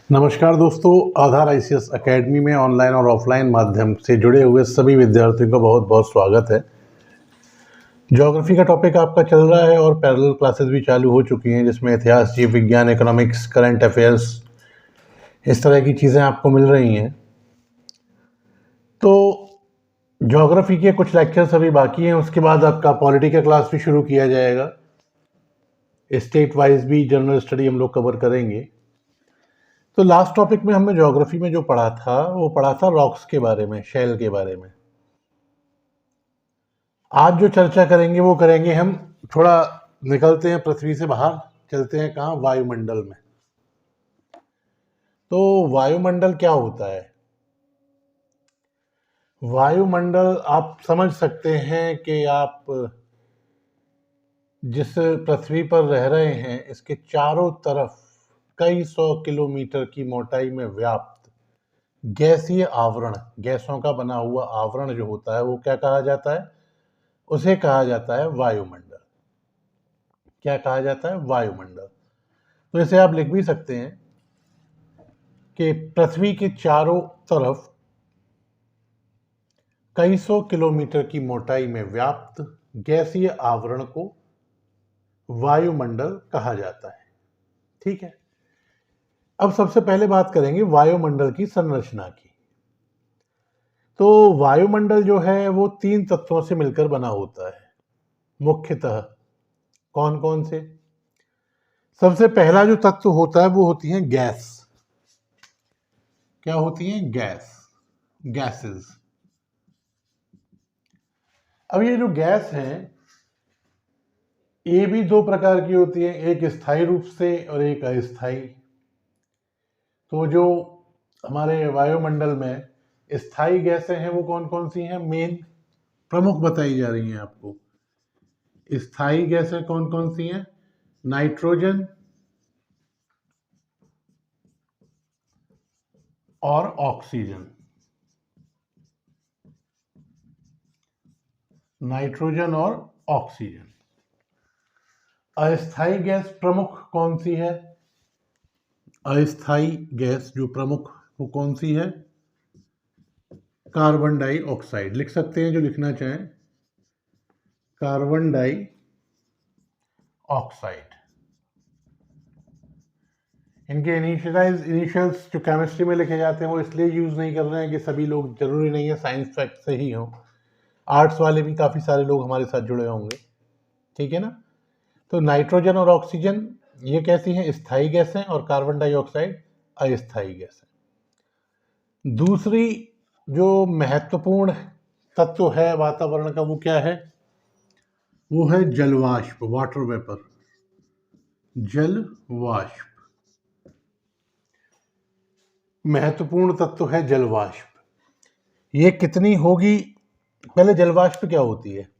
नमस्कार दोस्तों, आधार ICS academy में ऑनलाइन और ऑफलाइन माध्यम से जुड़े हुए सभी विद्यार्थियों का बहुत बहुत स्वागत है। ज्योग्राफी का टॉपिक आपका चल रहा है और पैरेलल क्लासेस भी चालू हो चुकी हैं, जिसमें इतिहास, जीव विज्ञान, इकोनॉमिक्स, करंट अफेयर्स, इस तरह की चीज़ें आपको मिल रही हैं। तो ज्योग्राफी के कुछ लेक्चर्स अभी बाकी हैं, उसके बाद आपका पॉलिटी का क्लास भी शुरू किया जाएगा। स्टेट वाइज भी जनरल स्टडी हम लोग कवर करेंगे। तो लास्ट टॉपिक में हमने ज्योग्राफी में जो पढ़ा था वो पढ़ा था रॉक्स के बारे में, शेल के बारे में। आज जो चर्चा करेंगे वो करेंगे हम, थोड़ा निकलते हैं पृथ्वी से बाहर, चलते हैं कहाँ, वायुमंडल में। तो वायुमंडल क्या होता है? वायुमंडल आप समझ सकते हैं कि आप जिस पृथ्वी पर रह रहे हैं इसके चारों तरफ कई 100 किलोमीटर की मोटाई में व्याप्त गैसीय आवरण, गैसों का बना हुआ आवरण जो होता है वो क्या कहा जाता है? उसे कहा जाता है वायुमंडल। क्या कहा जाता है? वायुमंडल। तो इसे आप लिख भी सकते हैं कि पृथ्वी के चारों तरफ कई 100 किलोमीटर की मोटाई में व्याप्त गैसीय आवरण को वायुमंडल कहा जाता है। ठीक है, अब सबसे पहले बात करेंगे वायुमंडल की संरचना की। तो वायुमंडल जो है वो 3 तत्वों से मिलकर बना होता है मुख्यतः। कौन कौन से? सबसे पहला जो तत्व होता है वो होती है गैस। क्या होती है? Gas, gases. अब ये जो गैस है ये भी 2 प्रकार की होती है, एक स्थायी रूप से और एक अस्थायी। तो जो हमारे वायुमंडल में स्थायी गैसें हैं वो कौन कौन सी हैं? मेन प्रमुख बताई जा रही हैं आपको। स्थायी गैसें कौन कौन सी हैं? नाइट्रोजन और ऑक्सीजन। नाइट्रोजन और ऑक्सीजन। अस्थायी गैस प्रमुख कौन सी है? अस्थायी गैस जो प्रमुख वो कौन सी है? Carbon dioxide. लिख सकते हैं जो लिखना चाहें, कार्बन डाई ऑक्साइड। इनके इनिशियल्स जो केमिस्ट्री में लिखे जाते हैं वो इसलिए यूज नहीं कर रहे हैं कि सभी लोग, जरूरी नहीं है साइंस फैक्ट से ही हो, आर्ट्स वाले भी काफी सारे लोग हमारे साथ जुड़े होंगे। ठीक है ना? तो नाइट्रोजन और ऑक्सीजन ये कैसी हैं? स्थायी गैसें, और कार्बन डाइऑक्साइड अस्थायी गैसें। दूसरी जो महत्वपूर्ण तत्व है वातावरण का वो क्या है? वो है जलवाष्प, वाटर वेपर। जलवाष्प महत्वपूर्ण तत्व है जलवाष्प। ये कितनी होगी? पहले जलवाष्प क्या होती है?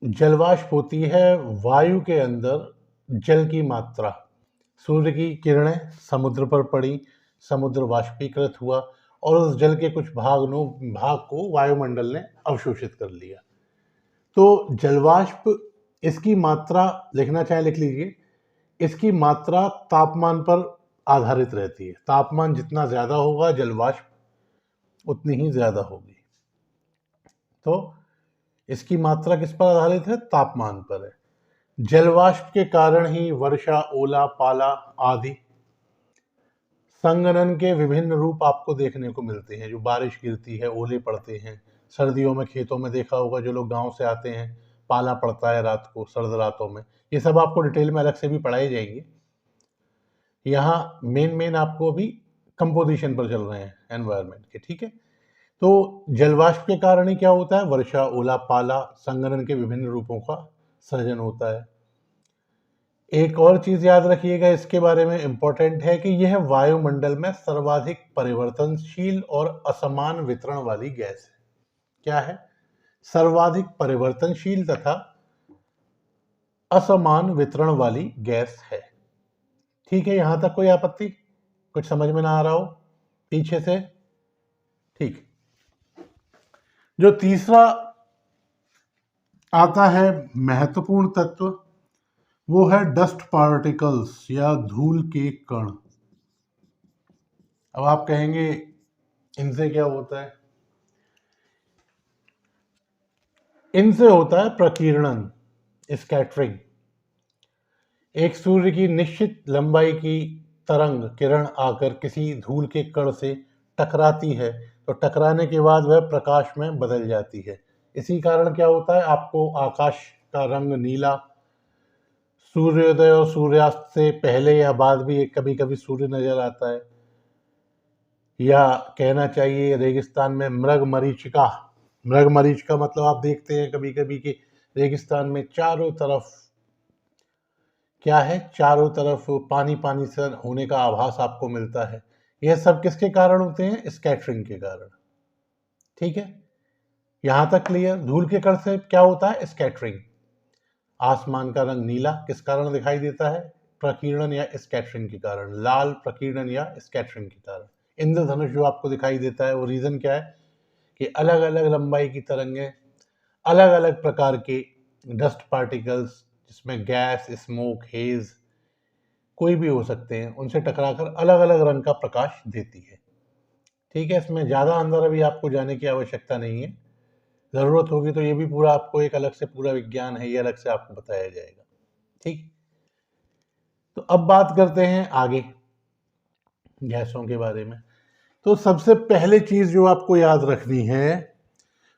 जलवाष्प होती है वायु के अंदर जल की मात्रा। सूर्य की किरणें समुद्र पर पड़ी, समुद्र वाष्पीकृत हुआ और उस जल के कुछ भाग को वायुमंडल ने अवशोषित कर लिया। तो जलवाष्प, इसकी मात्रा लिखना चाहे लिख लीजिए, इसकी मात्रा तापमान पर आधारित रहती है। तापमान जितना ज्यादा होगा जलवाष्प उतनी ही ज्यादा होगी। तो इसकी मात्रा किस पर आधारित है? तापमान पर है। जलवाष्प के कारण ही वर्षा, ओला, पाला आदि संघनन के विभिन्न रूप आपको देखने को मिलते हैं। जो बारिश गिरती है, ओले पड़ते हैं, सर्दियों में खेतों में देखा होगा जो लोग गांव से आते हैं, पाला पड़ता है रात को, सर्द रातों में। ये सब आपको डिटेल में अलग से भी पढ़ाए जाएंगे। यहाँ मेन आपको अभी कंपोजिशन पर चल रहे हैं एनवायरनमेंट के। ठीक है, तो जलवाष्प के कारण ही क्या होता है? वर्षा, ओला, पाला, संघनन के विभिन्न रूपों का सृजन होता है। एक और चीज याद रखिएगा इसके बारे में, इंपॉर्टेंट है कि यह वायुमंडल में सर्वाधिक परिवर्तनशील और असमान वितरण वाली गैस है। क्या है? सर्वाधिक परिवर्तनशील तथा असमान वितरण वाली गैस है। ठीक है, यहां तक कोई आपत्ति? कुछ समझ में ना आ रहा हो पीछे से? ठीक। जो तीसरा आता है महत्वपूर्ण तत्व वो है डस्ट पार्टिकल्स या धूल के कण। अब आप कहेंगे इनसे क्या होता है? इनसे होता है प्रकीर्णन, स्कैटरिंग। एक सूर्य की निश्चित लंबाई की तरंग किरण आकर किसी धूल के कण से टकराती है तो टकराने के बाद वह प्रकाश में बदल जाती है। इसी कारण क्या होता है, आपको आकाश का रंग नीला, सूर्योदय और सूर्यास्त से पहले या बाद भी कभी कभी सूर्य नजर आता है, या कहना चाहिए रेगिस्तान में मृग मरीचिका। मृग मरीचिका मतलब आप देखते हैं कभी कभी कि रेगिस्तान में चारों तरफ क्या है, चारों तरफ पानी पानी से होने का आभास आपको मिलता है। यह सब किसके कारण होते हैं? स्कैटरिंग के कारण। ठीक है, यहां तक क्लियर? धूल के कण से क्या होता है? स्कैटरिंग। आसमान का रंग नीला किस कारण दिखाई देता है? प्रकीर्णन या स्कैटरिंग के कारण। लाल प्रकीर्णन या स्कैटरिंग के कारण। इंद्रधनुष जो आपको दिखाई देता है वो रीजन क्या है कि अलग अलग लंबाई की तरंगें अलग अलग प्रकार के डस्ट पार्टिकल्स, जिसमें गैस, स्मोक, हेज कोई भी हो सकते हैं, उनसे टकराकर अलग अलग रंग का प्रकाश देती है। ठीक है, इसमें ज़्यादा अंदर अभी आपको जाने की आवश्यकता नहीं है। ज़रूरत होगी तो ये भी पूरा आपको एक अलग से पूरा विज्ञान है, ये अलग से आपको बताया जाएगा। ठीक, तो अब बात करते हैं आगे गैसों के बारे में। तो सबसे पहले चीज़ जो आपको याद रखनी है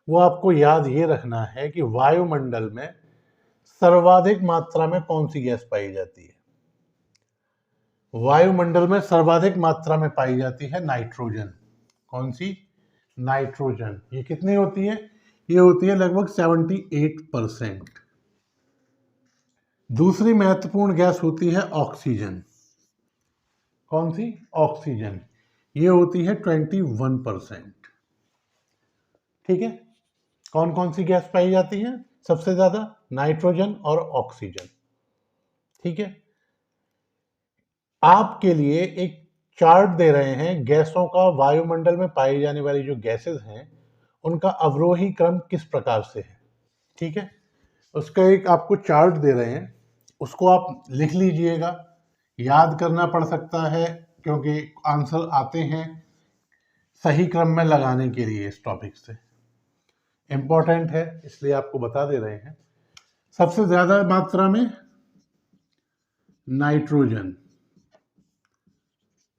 वो आपको याद ये रखना है कि वायुमंडल में सर्वाधिक मात्रा में कौन सी गैस पाई जाती है? वायुमंडल में सर्वाधिक मात्रा में पाई जाती है नाइट्रोजन। कौन सी? नाइट्रोजन। ये कितनी होती है? ये होती है लगभग 78%। दूसरी महत्वपूर्ण गैस होती है ऑक्सीजन। कौन सी? ऑक्सीजन। ये होती है 21%। ठीक है, कौन कौन सी गैस पाई जाती है सबसे ज्यादा? नाइट्रोजन और ऑक्सीजन। ठीक है, आपके लिए एक चार्ट दे रहे हैं गैसों का। वायुमंडल में पाई जाने वाली जो गैसेस हैं उनका अवरोही क्रम किस प्रकार से है। ठीक है, उसका एक आपको चार्ट दे रहे हैं, उसको आप लिख लीजिएगा। याद करना पड़ सकता है क्योंकि आंसर आते हैं सही क्रम में लगाने के लिए। इस टॉपिक से इंपॉर्टेंट है इसलिए आपको बता दे रहे हैं। सबसे ज्यादा मात्रा में नाइट्रोजन।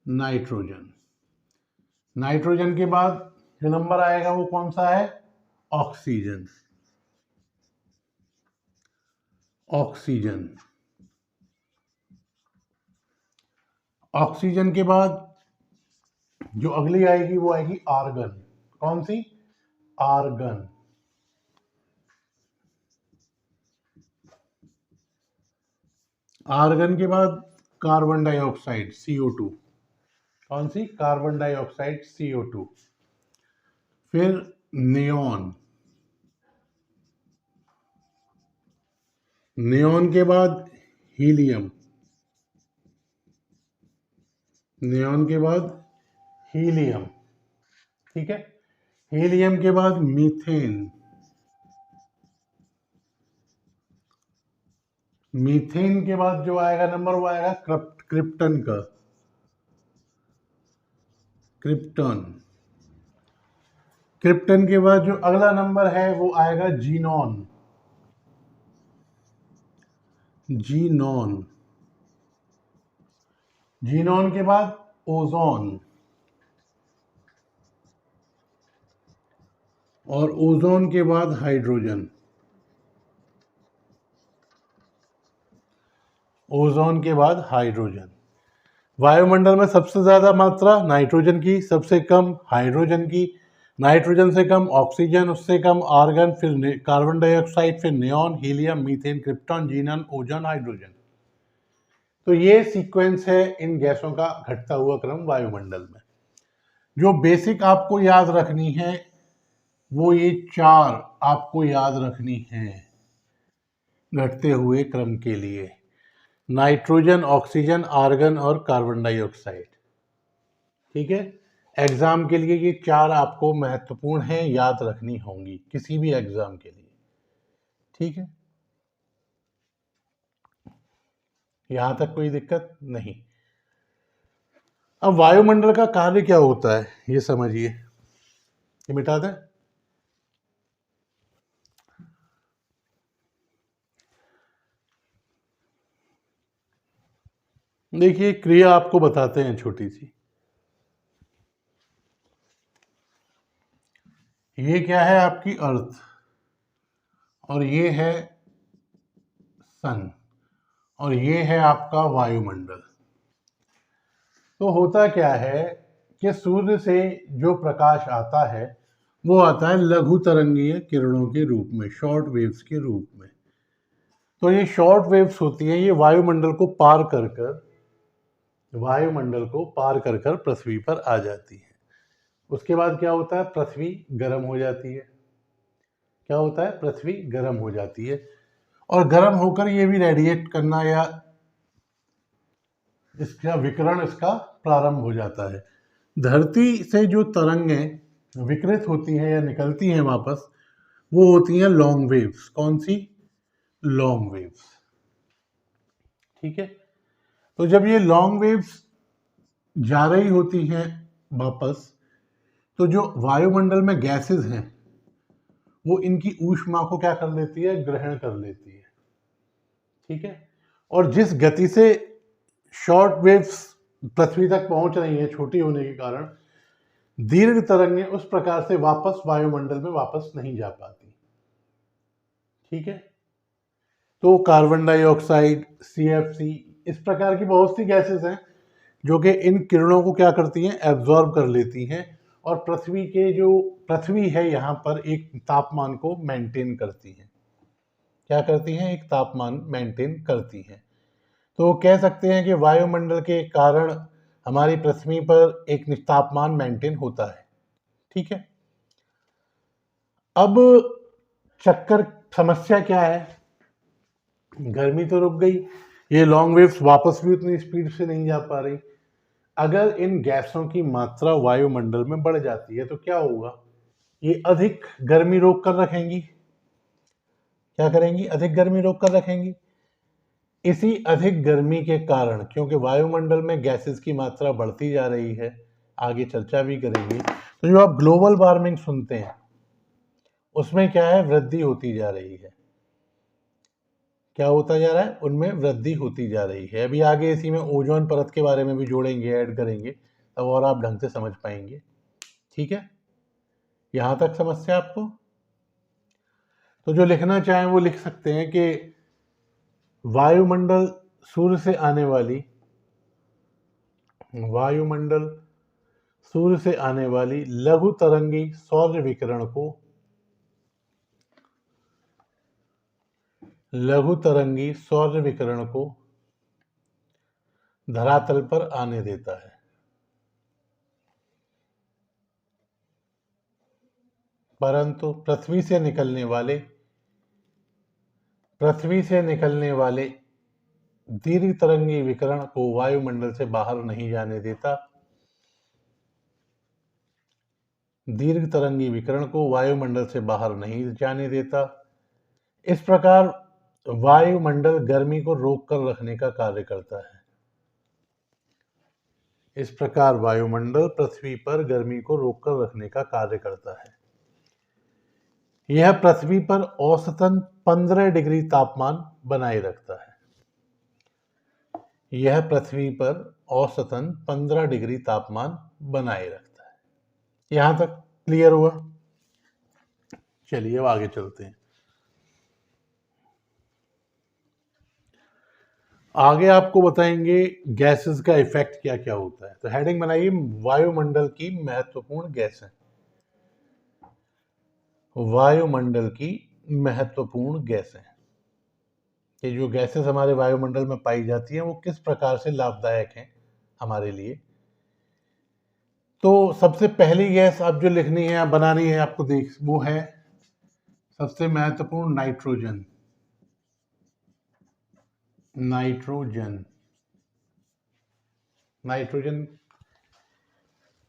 नाइट्रोजन नाइट्रोजन के बाद जो नंबर आएगा वो कौन सा है? ऑक्सीजन। ऑक्सीजन ऑक्सीजन के बाद जो अगली आएगी वो आएगी आर्गन। कौन सी? आर्गन। आर्गन के बाद कार्बन डाइऑक्साइड CO2। कौन सी? Carbon dioxide CO2। फिर नियॉन। नियॉन के बाद हीलियम। नियॉन के बाद हीलियम। ठीक है, हीलियम के बाद मीथेन। मीथेन के बाद जो आएगा नंबर वो आएगा क्रिप्टन का। क्रिप्टन। क्रिप्टन के बाद जो अगला नंबर है वो आएगा जीनॉन। जीनॉन। जीनॉन के बाद ओजोन। और ओजोन के बाद हाइड्रोजन। ओजोन के बाद हाइड्रोजन। वायुमंडल में सबसे ज्यादा मात्रा नाइट्रोजन की, सबसे कम हाइड्रोजन की, नाइट्रोजन से कम ऑक्सीजन, उससे कम आर्गन, फिर कार्बन डाइऑक्साइड, फिर neon, helium, methane, krypton, xenon, ozone, hydrogen. तो ये सीक्वेंस है इन गैसों का घटता हुआ क्रम वायुमंडल में। जो बेसिक आपको याद रखनी है वो ये चार आपको याद रखनी है घटते हुए क्रम के लिए: नाइट्रोजन, ऑक्सीजन, आर्गन और कार्बन डाइऑक्साइड। ठीक है, एग्जाम के लिए ये चार आपको महत्वपूर्ण है, याद रखनी होंगी किसी भी एग्जाम के लिए। ठीक है, यहां तक कोई दिक्कत नहीं। अब वायुमंडल का कार्य क्या होता है ये समझिए। ये मिटा दें। देखिए क्रिया आपको बताते हैं छोटी सी। ये क्या है आपकी अर्थ, और ये है सन, और ये है आपका वायुमंडल। तो होता क्या है कि सूर्य से जो प्रकाश आता है वो आता है लघु तरंगीय किरणों के रूप में, शॉर्ट वेव्स के रूप में। तो ये शॉर्ट वेव्स होती हैं, ये वायुमंडल को पार कर पृथ्वी पर आ जाती है। उसके बाद क्या होता है, पृथ्वी गर्म हो जाती है। क्या होता है, पृथ्वी गर्म हो जाती है, और गर्म होकर ये भी रेडिएट करना या इसका विकिरण इसका प्रारंभ हो जाता है। धरती से जो तरंगें विकृत होती हैं या निकलती हैं वापस, वो होती हैं लॉन्ग वेव्स। कौन सी? Long waves. ठीक है। तो जब ये लॉन्ग वेव्स जा रही होती हैं वापस, तो जो वायुमंडल में गैसेस हैं वो इनकी ऊष्मा को क्या कर लेती है, ग्रहण कर लेती है। ठीक है। और जिस गति से शॉर्ट वेव्स पृथ्वी तक पहुंच रही हैं छोटी होने के कारण, दीर्घ तरंगें उस प्रकार से वापस वायुमंडल में वापस नहीं जा पाती। ठीक है। तो कार्बन डाइऑक्साइड, CFC, इस प्रकार की बहुत सी गैसेस हैं जो कि इन किरणों को क्या करती हैं, एब्जॉर्ब कर लेती हैं, और पृथ्वी है यहाँ पर एक तापमान को मेंटेन करती हैं। क्या करती हैं, एक तापमान मेंटेन करती हैं। तो कह सकते हैं कि वायुमंडल के कारण हमारी पृथ्वी पर एक तापमान मेंटेन होता है। ठीक है। अब समस्या क्या है, गर्मी तो रुक गई, ये लॉन्ग वेव्स वापस भी उतनी स्पीड से नहीं जा पा रही। अगर इन गैसों की मात्रा वायुमंडल में बढ़ जाती है तो क्या होगा, ये अधिक गर्मी रोक कर रखेंगी। क्या करेंगी, अधिक गर्मी रोक कर रखेंगी। इसी अधिक गर्मी के कारण, क्योंकि वायुमंडल में गैसेस की मात्रा बढ़ती जा रही है, आगे चर्चा भी करेंगे, तो जो आप ग्लोबल वार्मिंग सुनते हैं उसमें क्या है, वृद्धि होती जा रही है। क्या होता जा रहा है, उनमें वृद्धि होती जा रही है। अभी आगे इसी में ओजोन परत के बारे में भी जोड़ेंगे, ऐड करेंगे, तब और आप ढंग से समझ पाएंगे। ठीक है। यहां तक समस्या आपको? तो जो लिखना चाहें वो लिख सकते हैं कि वायुमंडल सूर्य से आने वाली लघु तरंगी सौर विकिरण को धरातल पर आने देता है। परंतु पृथ्वी से निकलने वाले दीर्घ तरंगी विकिरण को वायुमंडल से बाहर नहीं जाने देता। दीर्घ तरंगी विकिरण को वायुमंडल से बाहर नहीं जाने देता। इस प्रकार वायुमंडल गर्मी को रोक कर रखने का कार्य करता है। इस प्रकार वायुमंडल पृथ्वी पर गर्मी को रोक कर रखने का कार्य करता है। यह पृथ्वी पर औसतन 15 डिग्री तापमान बनाए रखता है। यह पृथ्वी पर औसतन 15 डिग्री तापमान बनाए रखता है। यहां तक क्लियर हुआ? चलिए अब आगे चलते हैं। आगे आपको बताएंगे गैसेस का इफेक्ट क्या क्या होता है। तो हेडिंग बनाइए, वायुमंडल की महत्वपूर्ण गैसें। वायुमंडल की महत्वपूर्ण गैसें, ये जो गैसेस हमारे वायुमंडल में पाई जाती हैं वो किस प्रकार से लाभदायक हैं हमारे लिए। तो सबसे पहली गैस आप जो लिखनी है, आप बनानी है आपको, वो है सबसे महत्वपूर्ण नाइट्रोजन।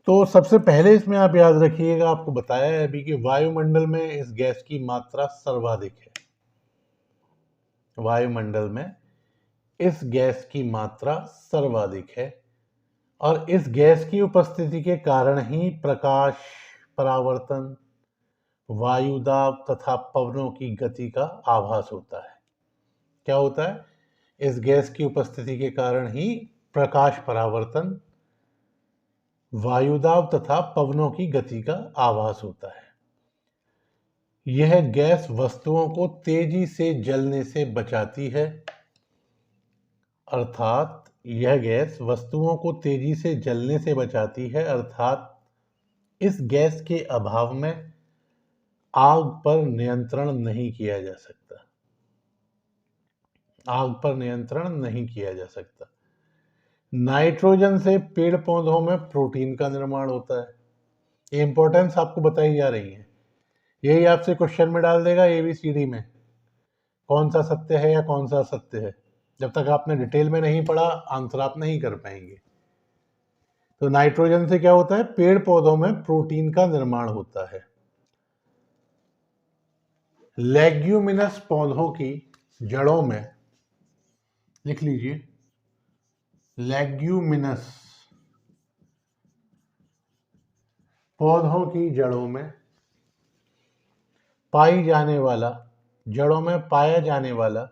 तो सबसे पहले इसमें आप याद रखिएगा, आपको बताया है अभी कि वायुमंडल में इस गैस की मात्रा सर्वाधिक है। वायुमंडल में इस गैस की मात्रा सर्वाधिक है और इस गैस की उपस्थिति के कारण ही प्रकाश, परावर्तन, वायुदाब तथा पवनों की गति का आभास होता है। क्या होता है? इस गैस की उपस्थिति के कारण ही प्रकाश परावर्तन, वायुदाब तथा पवनों की गति का आभास होता है। यह गैस वस्तुओं को तेजी से जलने से बचाती है, अर्थात यह गैस वस्तुओं को तेजी से जलने से बचाती है, अर्थात इस गैस के अभाव में आग पर नियंत्रण नहीं किया जा सकता। आग पर नियंत्रण नहीं किया जा सकता। नाइट्रोजन से पेड़ पौधों में प्रोटीन का निर्माण होता है। ये इंपॉर्टेंस आपको बताई जा रही है। यही आपसे क्वेश्चन में डाल देगा ABCD में, कौन सा सत्य है या कौन सा असत्य है। जब तक आपने डिटेल में नहीं पढ़ा, आंसर आप नहीं कर पाएंगे। तो नाइट्रोजन से क्या होता है? पेड़ पौधों में प्रोटीन का निर्माण होता है। लेग्यूमिनस पौधों की जड़ों में, लिख लीजिए, लेग्यूमिनस पौधों की जड़ों में जड़ों में पाया जाने वाला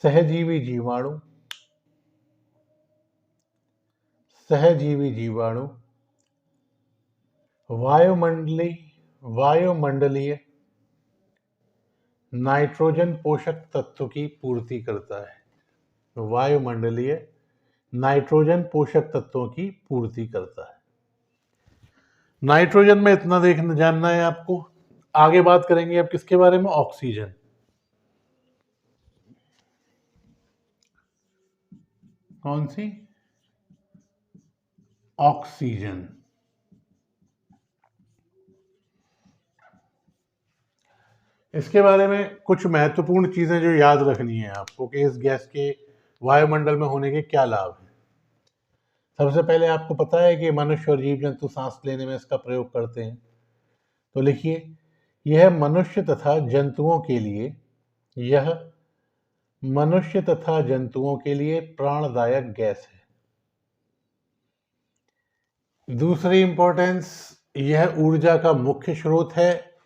सहजीवी जीवाणु वायुमंडलीय नाइट्रोजन पोषक तत्व की पूर्ति करता है। वायुमंडलीय नाइट्रोजन पोषक तत्वों की पूर्ति करता है। नाइट्रोजन में इतना जानना है आपको। आगे बात करेंगे अब किसके बारे में? ऑक्सीजन। कौन सी? ऑक्सीजन। इसके बारे में कुछ महत्वपूर्ण चीजें जो याद रखनी है आपको कि इस गैस के वायुमंडल में होने के क्या लाभ हैं। सबसे पहले आपको पता है कि मनुष्य और जीव जंतु सांस लेने में इसका प्रयोग करते हैं। तो लिखिए, यह मनुष्य तथा जंतुओं के लिए प्राणदायक गैस है। दूसरी इंपॉर्टेंस, यह ऊर्जा का मुख्य स्रोत है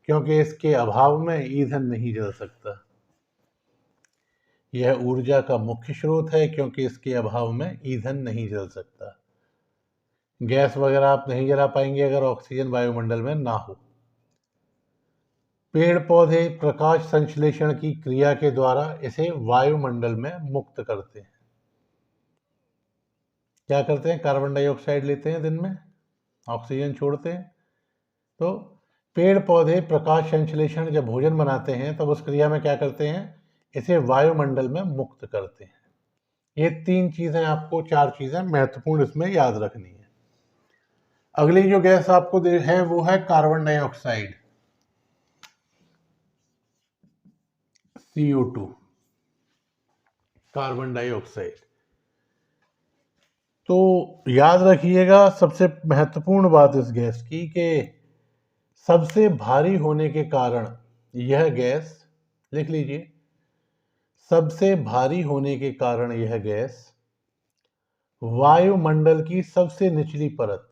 क्योंकि इसके अभाव में ईंधन नहीं जल सकता। यह ऊर्जा का मुख्य स्रोत है क्योंकि इसके अभाव में ईंधन नहीं जल सकता। गैस वगैरह आप नहीं जला पाएंगे अगर ऑक्सीजन वायुमंडल में ना हो। पेड़ पौधे प्रकाश संश्लेषण की क्रिया के द्वारा इसे वायुमंडल में मुक्त करते हैं। क्या करते हैं? कार्बन डाइऑक्साइड लेते हैं दिन में, ऑक्सीजन छोड़ते हैं। तो पेड़ पौधे प्रकाश संश्लेषण जब भोजन बनाते हैं तब उस क्रिया में क्या करते हैं? इसे वायुमंडल में मुक्त करते हैं। ये 3 चीजें आपको, 4 चीजें महत्वपूर्ण इसमें याद रखनी है। अगली जो गैस आपको है वो है carbon dioxide, CO2, carbon dioxide. तो याद रखिएगा सबसे महत्वपूर्ण बात इस गैस की कि सबसे भारी होने के कारण यह गैस, लिख लीजिए, सबसे भारी होने के कारण यह गैस वायुमंडल की सबसे निचली परत,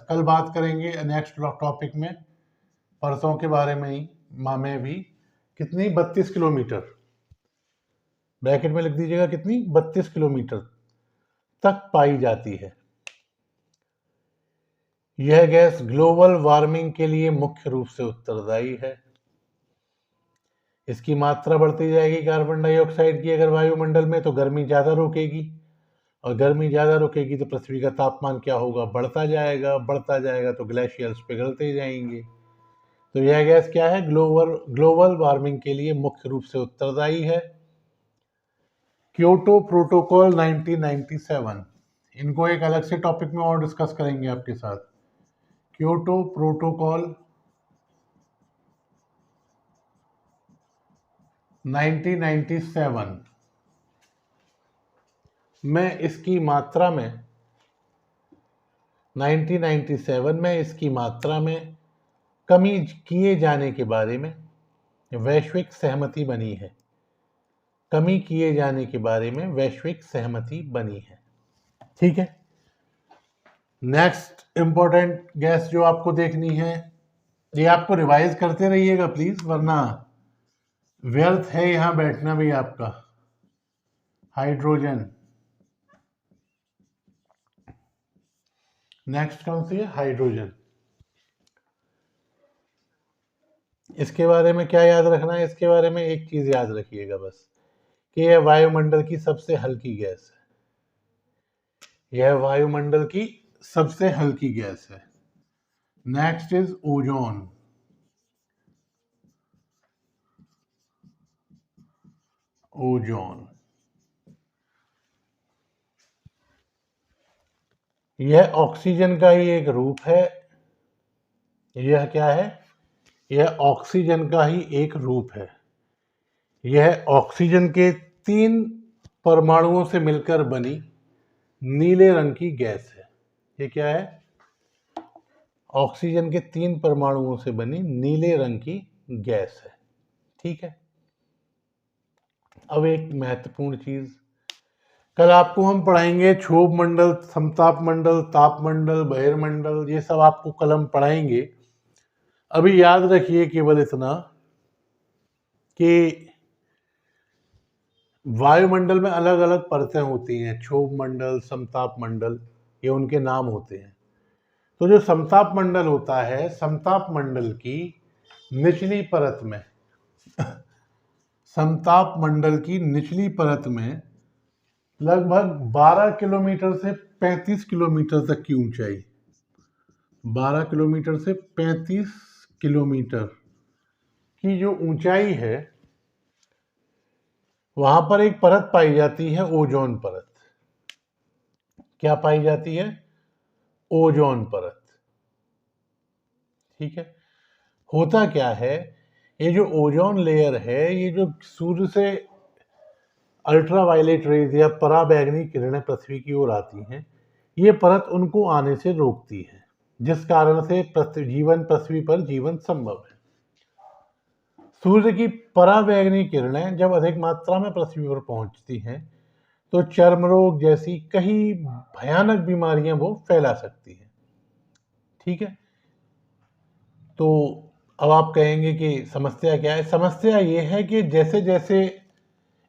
कल बात करेंगे नेक्स्ट टॉपिक में, परतों के बारे में ही, में भी, कितनी? 32 किलोमीटर, ब्रैकेट में लिख दीजिएगा कितनी? 32 किलोमीटर तक पाई जाती है। यह गैस ग्लोबल वार्मिंग के लिए मुख्य रूप से उत्तरदायी है। इसकी मात्रा बढ़ती जाएगी कार्बन डाइऑक्साइड की अगर वायुमंडल में, तो गर्मी ज़्यादा रोकेगी, और गर्मी ज़्यादा रोकेगी तो पृथ्वी का तापमान क्या होगा? बढ़ता जाएगा तो ग्लेशियर्स पिघलते जाएंगे। तो यह गैस क्या है? ग्लोबल वार्मिंग के लिए मुख्य रूप से उत्तरदायी है। क्योटो प्रोटोकॉल 1997, इनको एक अलग से टॉपिक में और डिस्कस करेंगे आपके साथ। क्योटो प्रोटोकॉल 1997 में इसकी मात्रा में 1997 में इसकी मात्रा में कमी किए जाने के बारे में वैश्विक सहमति बनी है। कमी किए जाने के बारे में वैश्विक सहमति बनी है। ठीक है, नेक्स्ट इंपॉर्टेंट गैस जो आपको देखनी है, ये आपको रिवाइज करते रहिएगा प्लीज, वरना व्यर्थ है यहां बैठना भी आपका। हाइड्रोजन, नेक्स्ट कौन सी है? हाइड्रोजन। इसके बारे में क्या याद रखना है? इसके बारे में एक चीज याद रखिएगा बस, कि यह वायुमंडल की सबसे हल्की गैस है। यह वायुमंडल की सबसे हल्की गैस है। Next is ozone. ओजोन, यह ऑक्सीजन का ही एक रूप है। यह क्या है? यह ऑक्सीजन का ही एक रूप है। यह ऑक्सीजन के 3 परमाणुओं से मिलकर बनी नीले रंग की गैस है। ये क्या है? ऑक्सीजन के 3 परमाणुओं से बनी नीले रंग की गैस है। ठीक है, अब एक महत्वपूर्ण चीज, कल आपको हम पढ़ाएंगे क्षोभ मंडल, समताप मंडल, ताप मंडल, बहिर्मंडल, ये सब आपको कल हम पढ़ाएंगे। अभी याद रखिए केवल इतना कि वायुमंडल में अलग अलग परतें होती हैं, क्षोभ मंडल, समताप मंडल, ये उनके नाम होते हैं। तो जो समताप मंडल होता है, समताप मंडल की निचली परत में समताप मंडल की निचली परत में लगभग 12 किलोमीटर से 35 किलोमीटर तक की ऊंचाई, 12 किलोमीटर से 35 किलोमीटर की जो ऊंचाई है, वहां पर एक परत पाई जाती है, ओजोन परत। क्या पाई जाती है? ओजोन परत। ठीक है, होता क्या है, ये जो ओजोन लेयर है, ये जो सूर्य से अल्ट्रावायलेट रेज या पराबैंगनी किरणें पृथ्वी की ओर आती हैं, ये परत उनको आने से रोकती है, जिस कारण से पृथ्वी पर जीवन संभव है। सूर्य की पराबैंगनी किरणें जब अधिक मात्रा में पृथ्वी पर पहुंचती हैं, तो चर्म रोग जैसी कई भयानक बीमारियां वो फैला सकती हैं। ठीक है, तो अब आप कहेंगे कि समस्या क्या है? समस्या ये है कि जैसे जैसे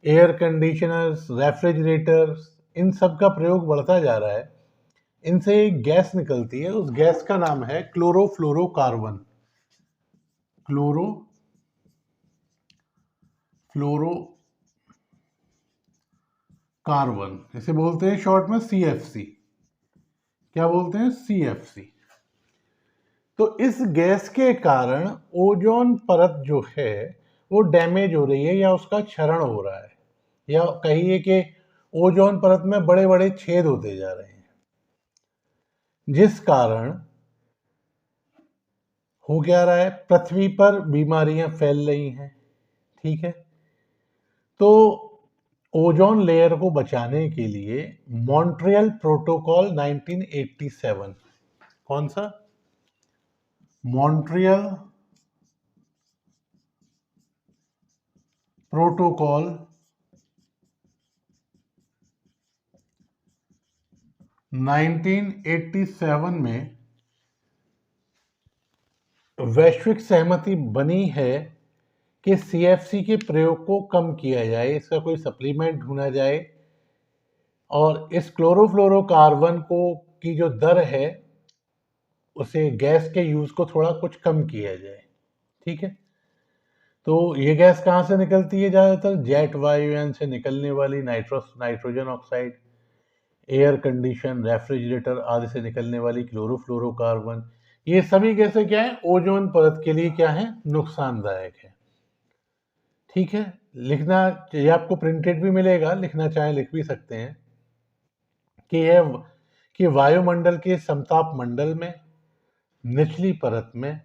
एयर कंडीशनर्स, रेफ्रिजरेटर्स, इन सब का प्रयोग बढ़ता जा रहा है, इनसे एक गैस निकलती है, उस गैस का नाम है क्लोरोफ्लोरोकार्बन। क्लोरोफ्लोरोकार्बन, इसे बोलते हैं शॉर्ट में CFC। क्या बोलते हैं? CFC। तो इस गैस के कारण ओजोन परत जो है वो डैमेज हो रही है, या उसका क्षरण हो रहा है, या कहिए कि ओजोन परत में बड़े बड़े छेद होते जा रहे हैं, जिस कारण हो क्या रहा है, पृथ्वी पर बीमारियां फैल रही हैं। ठीक है, तो ओजोन लेयर को बचाने के लिए मॉन्ट्रियल प्रोटोकॉल 1987, कौन सा? मॉन्ट्रियल प्रोटोकॉल 1987 में वैश्विक सहमति बनी है कि CFC के प्रयोग को कम किया जाए, इसका कोई सप्लीमेंट ढूंढा जाए, और इस क्लोरोफ्लोरोकार्बन को की जो दर है, उसे गैस के यूज को थोड़ा कुछ कम किया जाए। ठीक है, तो ये गैस कहाँ से निकलती है? ज़्यादातर जेट वायुयान से निकलने वाली nitrogen oxide, air condition, refrigerator आदि से निकलने वाली क्लोरोफ्लोरोकार्बन, ये सभी गैसें क्या है? ओजोन परत के लिए क्या है? नुकसानदायक है। ठीक है, लिखना, ये आपको प्रिंटेड भी मिलेगा, लिखना चाहे लिख भी सकते हैं कि वायुमंडल के समताप मंडल में निचली परत में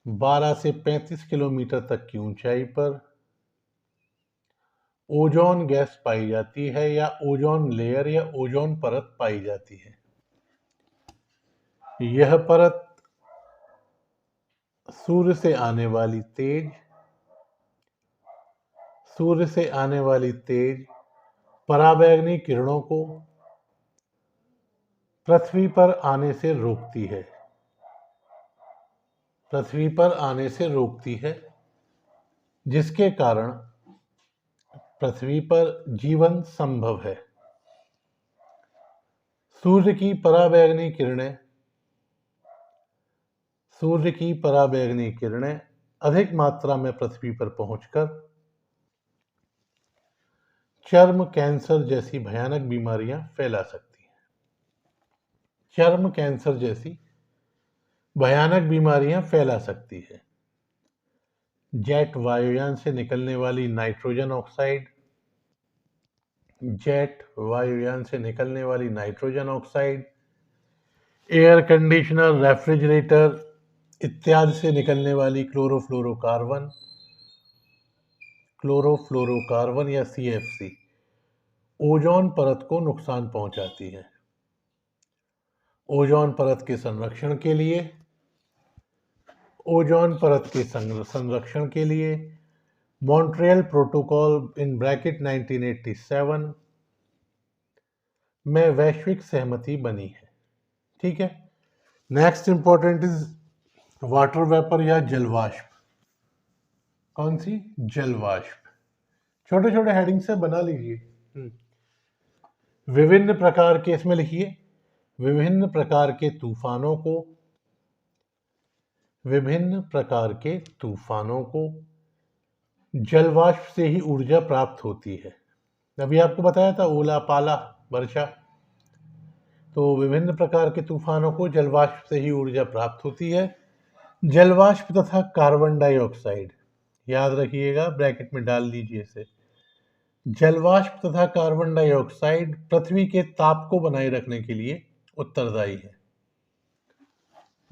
12 से 35 किलोमीटर तक की ऊंचाई पर ओजोन गैस पाई जाती है, या ओजोन लेयर या ओजोन परत पाई जाती है। यह परत सूर्य से आने वाली तेज पराबैंगनी किरणों को पृथ्वी पर आने से रोकती है, जिसके कारण पृथ्वी पर जीवन संभव है। सूर्य की पराबैंगनी किरणें अधिक मात्रा में पृथ्वी पर पहुंचकर चर्म कैंसर जैसी भयानक बीमारियां फैला सकती हैं। चर्म कैंसर जैसी भयानक बीमारियां फैला सकती है। जेट वायुयान से निकलने वाली nitrogen oxide, air conditioner, refrigerator इत्यादि से निकलने वाली क्लोरोफ्लोरोकार्बन या CFC ओजोन परत को नुकसान पहुंचाती है। ओजोन परत के संरक्षण के लिए मॉन्ट्रियल प्रोटोकॉल (1987) में वैश्विक सहमति बनी है। ठीक है। Next important is water vapour या जलवाष्प। कौन सी? जलवाष्प। छोटे छोटे हेडिंग से बना लीजिए। विभिन्न प्रकार के, इसमें लिखिए, विभिन्न प्रकार के तूफानों को जलवाष्प से ही ऊर्जा प्राप्त होती है। अभी आपको बताया था ओला, पाला, वर्षा। तो विभिन्न प्रकार के तूफानों को जलवाष्प से ही ऊर्जा प्राप्त होती है। जलवाष्प तथा कार्बन डाइऑक्साइड, याद रखिएगा, ब्रैकेट में डाल लीजिए इसे। जलवाष्प तथा कार्बन डाइऑक्साइड पृथ्वी के ताप को बनाए रखने के लिए उत्तरदायी है।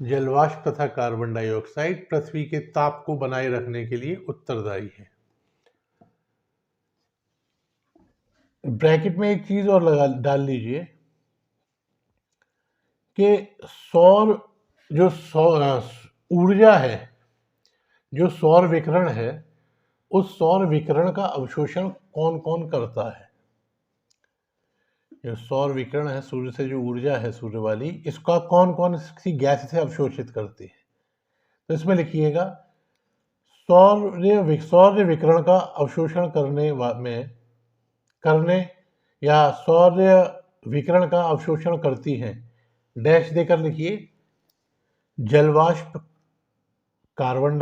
जलवाष्प तथा कार्बन डाइऑक्साइड पृथ्वी के ताप को बनाए रखने के लिए उत्तरदायी है। ब्रैकेट में एक चीज और डाल लीजिए कि ऊर्जा है, जो सौर विकिरण है, उस सौर विकिरण का अवशोषण कौन कौन करता है। जो सौर विकिरण है, सूर्य से जो ऊर्जा है सूर्य वाली, इसका कौन कौन सी गैस से अवशोषित करती है। तो इसमें लिखिएगा, सौर विकिरण का अवशोषण करने या सौर विकिरण का अवशोषण करती हैं, डैश देकर लिखिए, जलवाष्प, कार्बन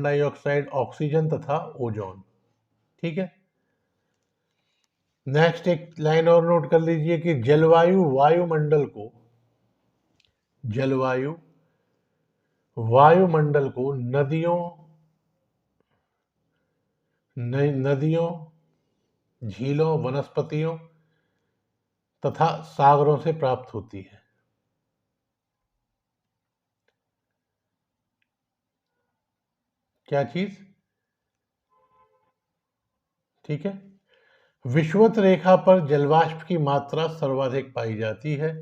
डाइऑक्साइड, ऑक्सीजन तथा ओजोन। ठीक है। नेक्स्ट एक लाइन और नोट कर लीजिए कि जलवायु वायुमंडल को नदियों, झीलों, वनस्पतियों तथा सागरों से प्राप्त होती है। क्या चीज? ठीक है। विषुवत रेखा पर जलवाष्प की मात्रा सर्वाधिक पाई जाती है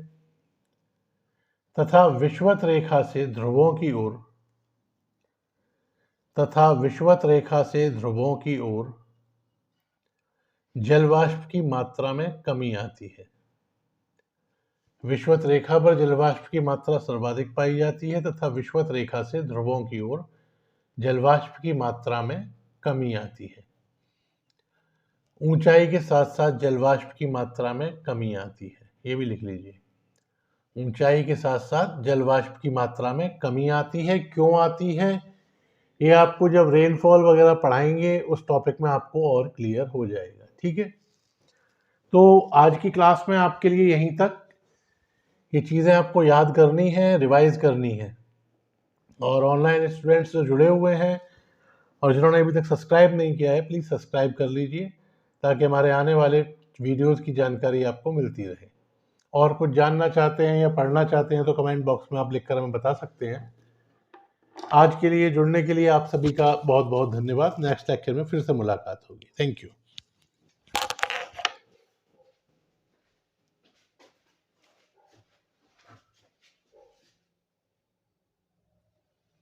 तथा विषुवत रेखा से ध्रुवों की ओर जलवाष्प की मात्रा में कमी आती है। विषुवत रेखा पर जलवाष्प की मात्रा सर्वाधिक पाई जाती है तथा विषुवत रेखा से ध्रुवों की ओर जलवाष्प की मात्रा में कमी आती है। ऊंचाई के साथ साथ जलवाष्प की मात्रा में कमी आती है, ये भी लिख लीजिए। ऊंचाई के साथ साथ जलवाष्प की मात्रा में कमी आती है। क्यों आती है, ये आपको जब रेनफॉल वगैरह पढ़ाएंगे उस टॉपिक में आपको और क्लियर हो जाएगा। ठीक है। तो आज की क्लास में आपके लिए यहीं तक। ये चीज़ें आपको याद करनी है, रिवाइज करनी है। और ऑनलाइन स्टूडेंट्स जो जुड़े हुए हैं और जिन्होंने अभी तक सब्सक्राइब नहीं किया है, प्लीज़ सब्सक्राइब कर लीजिए ताकि हमारे आने वाले वीडियोस की जानकारी आपको मिलती रहे। और कुछ जानना चाहते हैं या पढ़ना चाहते हैं तो कमेंट बॉक्स में आप लिखकर हमें बता सकते हैं। आज के लिए जुड़ने के लिए आप सभी का बहुत बहुत धन्यवाद। नेक्स्ट लेक्चर में फिर से मुलाकात होगी। Thank you.